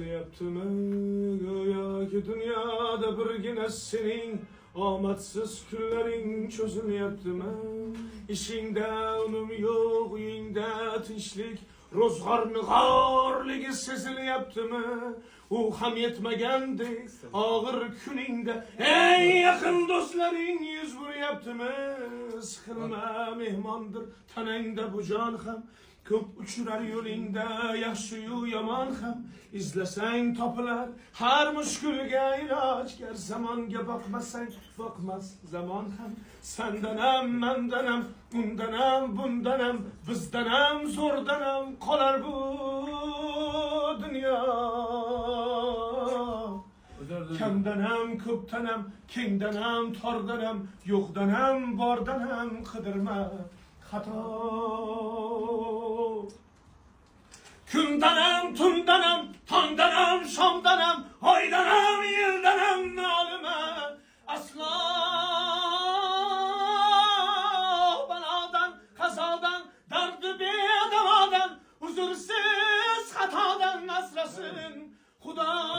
Yaptımı göya ki dünyada birgine senin amadsız küllerin çözüm yaptımı. İşinde önüm yok, uyinde tinçlik, rozgarını garligi sezil yaptımı. Ham yetmegendi ağır gününde, ey yakın dostların yüz vur yaptımı. Sıkılma mehmandır tanende bu can ham. Köp uçurar yolunda yaşıyor yaman ham. İzlesen tapılar her müşkülge ilaç. Ger zamanga bakmasan bakmaz zaman ham. Sendenem mendenem undenem bundenem bizdenem zordenem kolar bu dünya. Kemdenem köptenem kengdenem tardenem yokdenem bardenem kıdırma hata. Kümdenem, tümdenem, tandenem, şamdenem, aydenem, yıldenem, nalime. Asla banadan, kazadan, derdi bir davadan, huzursuz hatadan aslasın. Huda